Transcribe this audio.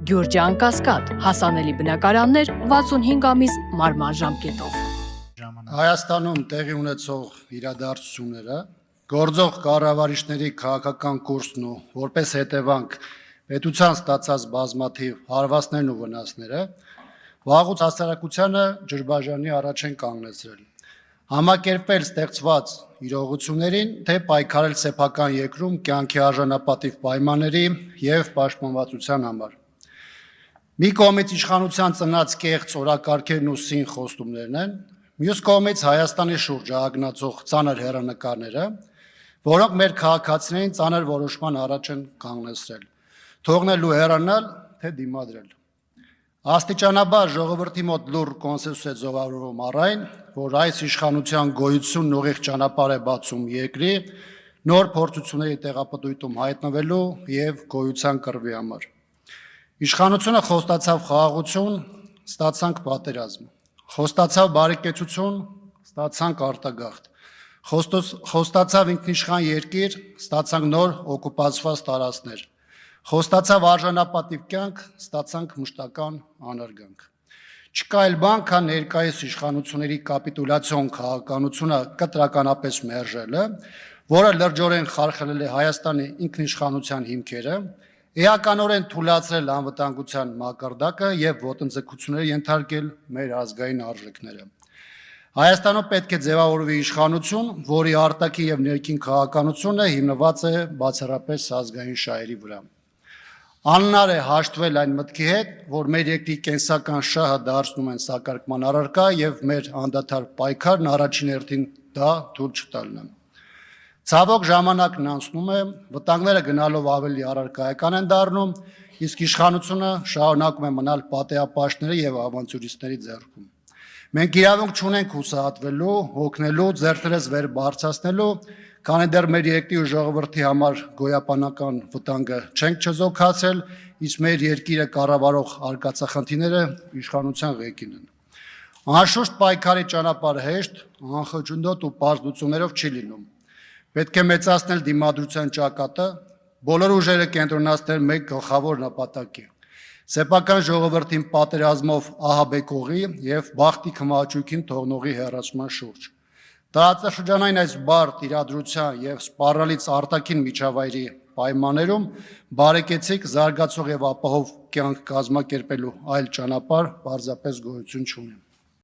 Գյուրջան Կասկադ, հասանելի բնակարաններ 65 ամիս մարման ժամկետով։ Հայաստանում տեղի ունեցող իրադարձությունները, գործող կառավարիչների քաղաքական կուրսն ու որպես հետևանք պետության ստացած բազմաթիվ հարվածներն ու վնասները վաղուց հասարակությանը ջրբաժանի առաջ են կանգնեցրել։ Համակերպել ստեղծված իրողություններին, թե պայքարել սեփական երկրում կյանքի արժանապատիվ պայմանների եւ պաշտպանվածության համար։ Մի կողմից իշխանության ծնած կեղծ օրակարգերն ու սին խոստումներն են, մյուս կողմից Հայաստանի շուրջ ագնացող ծանր հեռանկարները, որոնք մեր քաղաքացիներին ծանր որոշման առաջ են կանգնեցրել, թողնելու հեռանալ, թե դիմադրել։ Աստիճանաբար ժողովրդի մոտ լուր կոնսենսուս է ձևավորվում առ այն, որ այս իշխանության գոյությունն ուղիղ ճանապարհ է բացում երկրի նոր փորձությունների տեղապտույտում հայտնվելու եւ գոյության կռվի համար։ Իշխանությունը խոստացավ խաղաղություն, ստացանք պատերազմ, խոստացավ բարեկեցություն, ստացանք արտագաղթ, խոստացավ ինքնիշխան երկիր, ստացանք նոր օկուպացված տարածքներ, խոստացավ արժանապատիվ կյանք, ստացանք մշտական անարգանք։ Չկա այլ բան, քան ներկայիս իշխանությունների կապիտուլյացիոն քաղաքականությունը կտրականապես մերժելը, որը լրջորեն խարխլել է Հայաստանի ինքնիշխանության հիմքերը, էականորեն թուլացրել անվտանգության մակարդակը եւ ոտնձգություններ ենթարկել մեր ազգային արժեքները։ Հայաստանում պետք է ձևավորվի իշխանություն, որի արտաքին եւ ներքին քաղաքականությունը հիմնված է բացառապես ազգային շահերի վրա։ Անհնար է հաշտվել այն մտքի հետ, որ մեր երկրի կենսական շահը դարձնում են սակարկման առարկա եւ մեր անդադար պայքարն առաջին հերթին դա թույլ չտալն է։ Ցավոք ժամանակն անցնում է, վտանգները գնալով ավելի առարկայական են դառնում, իսկ իշխանությունը շարունակում է մնալ պատեհապաշտների եւ ավանտյուրիստների ձեռքում։ Մենք իրավունք չունենք հուսահատվելու, հոգնելու, ձեռքերս վեր բարձրացնելու, քանի դեռ մեր երկրի ու ժողովրդի համար գոյապանական վտանգը չենք չզոքացել, իսկ մեր երկիրը կառավարող արկածախնդիրները իշխանության ղեկին են։ Անշուշտ պայքարի ճանապարհը հեշտ, անխոչնդոտ ու պարզ լուծումներով չի լինում։ Պետք է մեծացնել դիմադրության ճակատը, բոլոր ուժերը կենտրոնացնել մեկ գլխավոր նպատակի՝ սեփական ժողովրդին պատերազմով ահաբեկողի եւ բախտի քմահաճույքին թողնողի հեռացման շուրջ։ Տարածաշրջանային այս բարդ իրադրության եւ սպառնալից արտաքին միջավայրի պայմաններում բարեկեցիկ զարգացող եւ ապահով կյանք կազմակերպելու այլ ճանապարհ պարզապես գոյություն չունի։